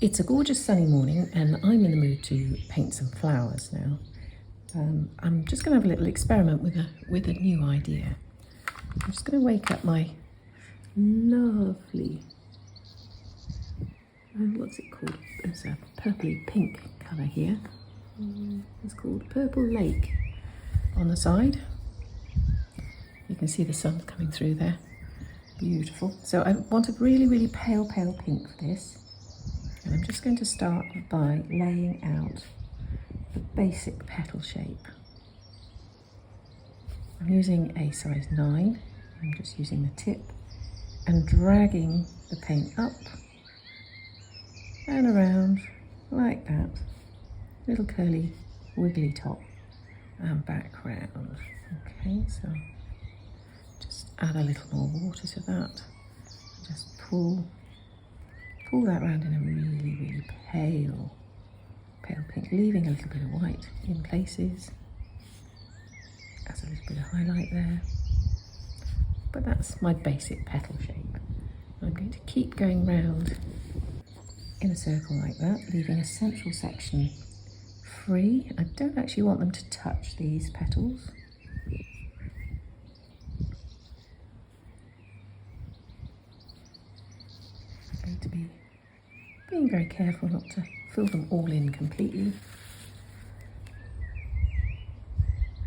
It's a gorgeous sunny morning and I'm in the mood to paint some flowers now. I'm just going to have a little experiment with a new idea. I'm just going to wake up my lovely, what's it called? It's a purpley pink colour here. It's called Purple Lake on the side. You can see the sun coming through there. Beautiful. So I want a really pale pink for this. And I'm just going to start by laying out the basic petal shape. I'm using a size 9. I'm just using the tip and dragging the paint up and around like that. Little curly wiggly top and back round. Okay, so just add a little more water to that. Just pull that round in a really pale pink, leaving a little bit of white in places. Adds a little bit of highlight there. But that's my basic petal shape. I'm going to keep going round in a circle like that, leaving a central section free. I don't actually want them to touch these petals. I'm going to be being very careful not to fill them all in completely.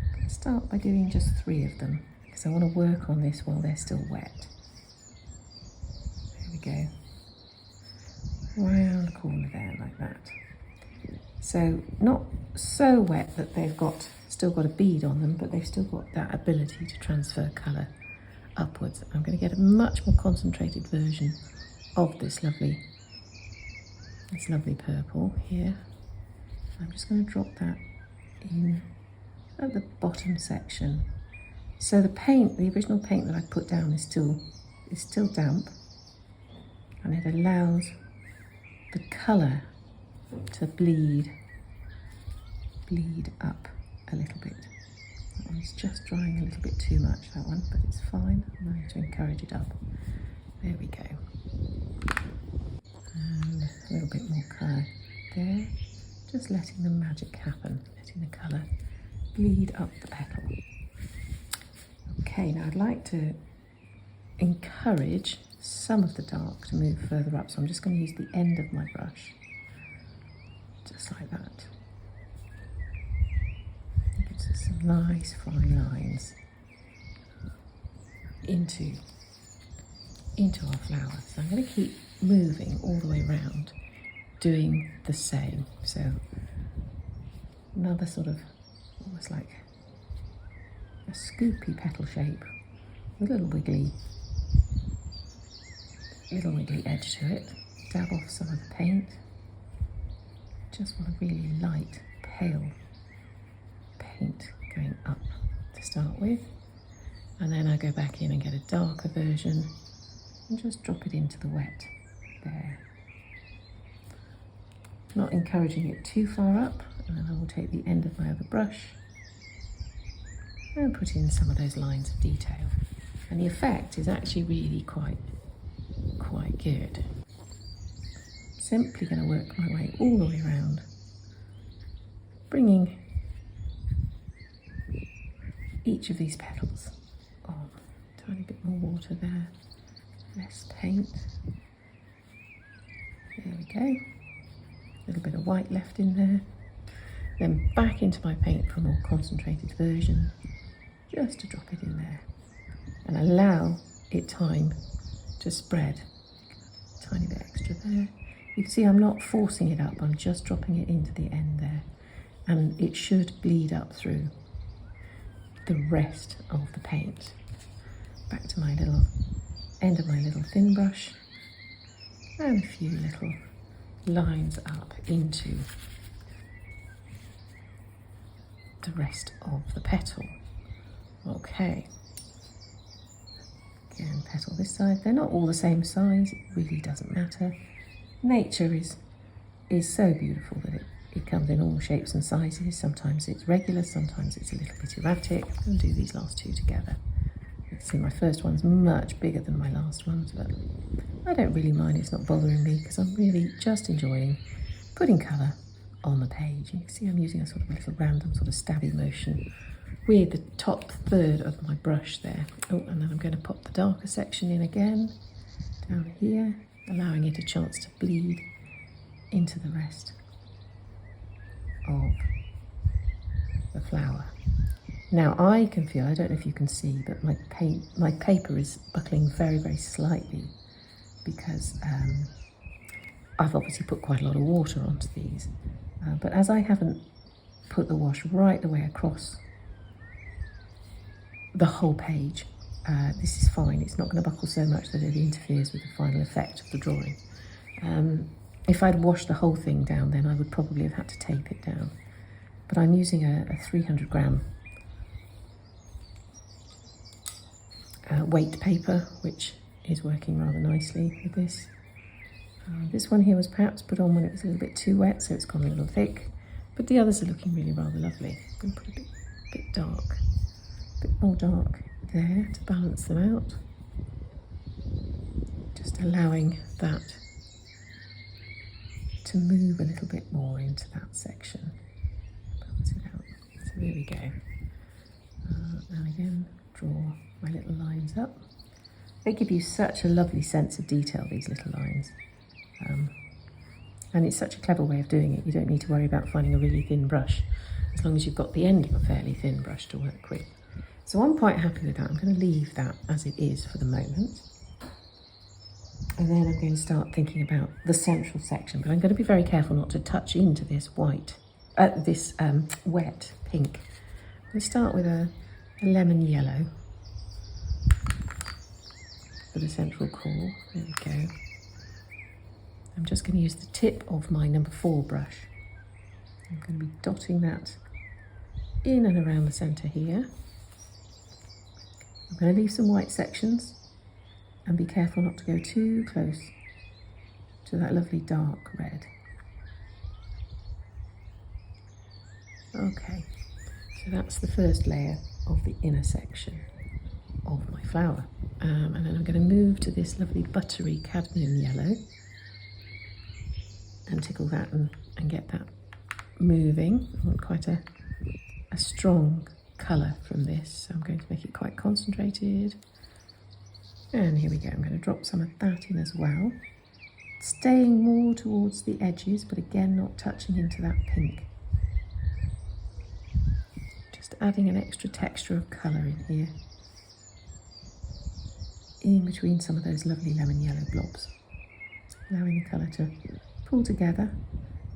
I'm going to start by doing just 3 of them because I want to work on this while they're still wet. There we go. Round the corner there like that. So not so wet that they've still got a bead on them, but they've still got that ability to transfer colour upwards. I'm going to get a much more concentrated version of this lovely purple here. I'm just going to drop that in at the bottom section. So the original paint that I put down is still damp, and it allows the colour to bleed up a little bit. That one's just drying a little bit too much, that one, but it's fine. I'm going to encourage it up. There we go. And a little bit more colour there. Just letting the magic happen, letting the colour bleed up the petal. Okay, now I'd like to encourage some of the dark to move further up, so I'm just going to use the end of my brush, just like that. It gives us some nice fine lines into our flower. So I'm going to keep moving all the way around, doing the same. So another sort of almost like a scoopy petal shape with a little wiggly edge to it. Dab off some of the paint. Just want a really light, pale paint going up to start with. And then I go back in and get a darker version and just drop it into the wet there. Not encouraging it too far up, and then I will take the end of my other brush and put in some of those lines of detail. And the effect is actually really quite good. Simply going to work my way all the way around, bringing each of these petals on. Tiny bit more water there, less paint. There we go. A little bit of white left in there. Then back into my paint for a more concentrated version, just to drop it in there and allow it time to spread. Tiny bit extra there. You can see I'm not forcing it up, I'm just dropping it into the end there, and it should bleed up through the rest of the paint. Back to my little end of my little thin brush, and a few little lines up into the rest of the petal. Okay. Again, petal this side. They're not all the same size, it really doesn't matter. Nature is so beautiful that it comes in all shapes and sizes. Sometimes it's regular, sometimes it's a little bit erratic. I'm going to do these last 2 together with can see my first one's much bigger than my last ones, but I don't really mind. It's not bothering me because I'm really just enjoying putting colour on the page. You can see I'm using a sort of a little random sort of stabby motion with the top third of my brush there. Oh, and then I'm going to pop the darker section in again, down here, allowing it a chance to bleed into the rest of the flower. Now I can feel, I don't know if you can see, but my paper is buckling very, very slightly because I've obviously put quite a lot of water onto these. But as I haven't put the wash right the way across the whole page, this is fine. It's not going to buckle so much that it interferes with the final effect of the drawing. If I'd washed the whole thing down, then I would probably have had to tape it down. But I'm using a 300 gram weight paper, which is working rather nicely with this. This one here was perhaps put on when it was a little bit too wet, so it's gone a little thick, but the others are looking really rather lovely. I'm going to put a bit dark, a bit more dark there to balance them out. Just allowing that to move a little bit more into that section. Balance it out. So there we go. And again, draw my little lines up. They give you such a lovely sense of detail, these little lines. And it's such a clever way of doing it. You don't need to worry about finding a really thin brush, as long as you've got the end of a fairly thin brush to work with. So I'm quite happy with that. I'm going to leave that as it is for the moment. And then I'm going to start thinking about the central section, but I'm going to be very careful not to touch into this wet pink. I'm going to start with a lemon yellow for the central core. There we go. I'm just going to use the tip of my number 4 brush. I'm going to be dotting that in and around the centre here. I'm going to leave some white sections and be careful not to go too close to that lovely dark red. Okay, so that's the first layer of the inner section of my flower. And then I'm going to move to this lovely buttery cadmium yellow and tickle that and get that moving. I want quite a strong colour from this, so I'm going to make it quite concentrated. And here we go, I'm going to drop some of that in as well. Staying more towards the edges, but again not touching into that pink. Just adding an extra texture of colour in here, in between some of those lovely lemon yellow blobs. Allowing the colour to pull together,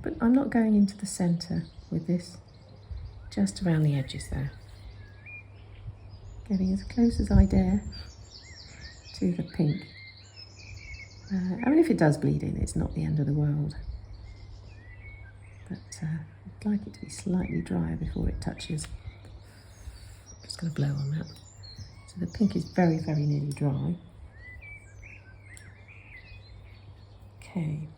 but I'm not going into the centre with this, just around the edges there. Getting as close as I dare to the pink. I mean, if it does bleed in, it's not the end of the world. But I'd like it to be slightly drier before it touches. I'm just going to blow on that. So the pink is very, very nearly dry. Okay.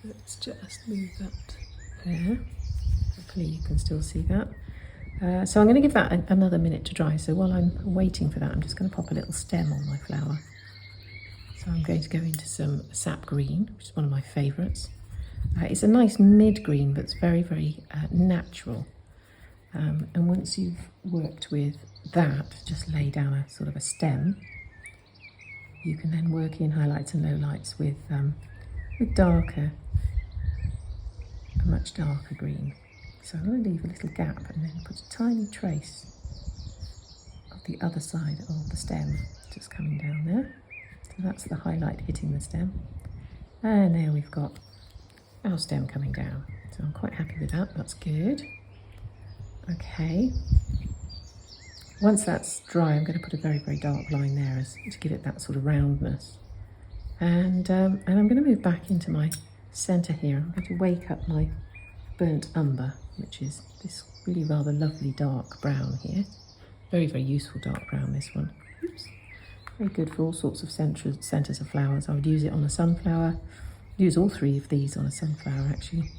Let's just move that there. Hopefully you can still see that. So I'm going to give that another minute to dry. So while I'm waiting for that, I'm just going to pop a little stem on my flower. So I'm going to go into some sap green, which is one of my favourites. It's a nice mid-green, but it's very, very natural. And once you've worked with that, just lay down a sort of a stem. You can then work in highlights and lowlights with darker, a much darker green. So I'm going to leave a little gap and then put a tiny trace of the other side of the stem just coming down there. So that's the highlight hitting the stem. And there we've got our stem coming down. So I'm quite happy with that, that's good. Okay. Once that's dry, I'm going to put a very, very dark line there to give it that sort of roundness. And I'm going to move back into my centre here. I'm going to wake up my burnt umber, which is this really rather lovely dark brown here. Very, very useful dark brown, this one. Oops. Very good for all sorts of centres of flowers. I would use it on a sunflower. Use all 3 of these on a sunflower, actually,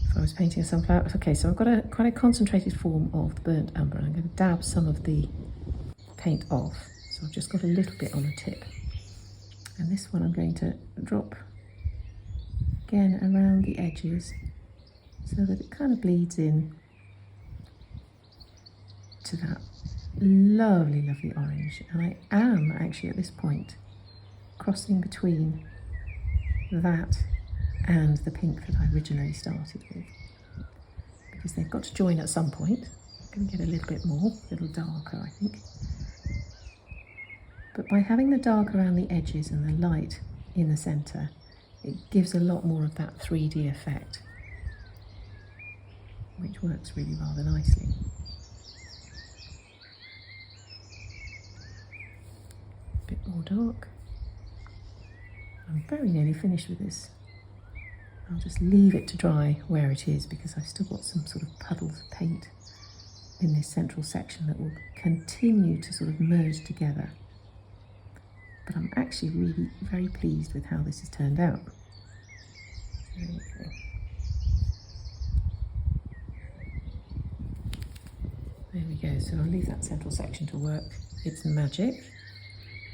if I was painting a sunflower. Okay, so I've got quite a concentrated form of the burnt umber, and I'm going to dab some of the paint off. So I've just got a little bit on the tip. And this one I'm going to drop again around the edges so that it kind of bleeds in to that lovely, lovely orange. And I am actually at this point crossing between that and the pink that I originally started with, because they've got to join at some point. I'm going to get a little bit more, a little darker, I think. But by having the dark around the edges and the light in the centre, it gives a lot more of that 3D effect, which works really rather nicely. A bit more dark. I'm very nearly finished with this. I'll just leave it to dry where it is, because I've still got some sort of puddles of paint in this central section that will continue to sort of merge together. But I'm actually really very pleased with how this has turned out. There we go. There we go, so I'll leave that central section to work its magic.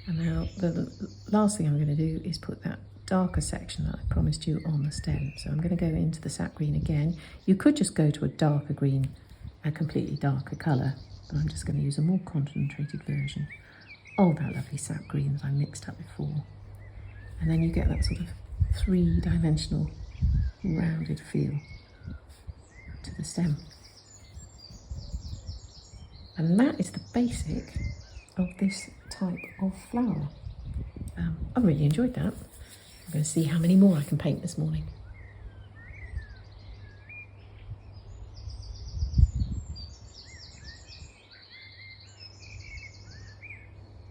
And now the last thing I'm going to do is put that darker section that I promised you on the stem. So I'm going to go into the sap green again. You could just go to a darker green, a completely darker colour, but I'm just going to use a more concentrated version of that lovely sap green that I mixed up before. And then you get that sort of three-dimensional rounded feel to the stem. And that is the basic of this type of flower. I really enjoyed that. I'm going to see how many more I can paint this morning.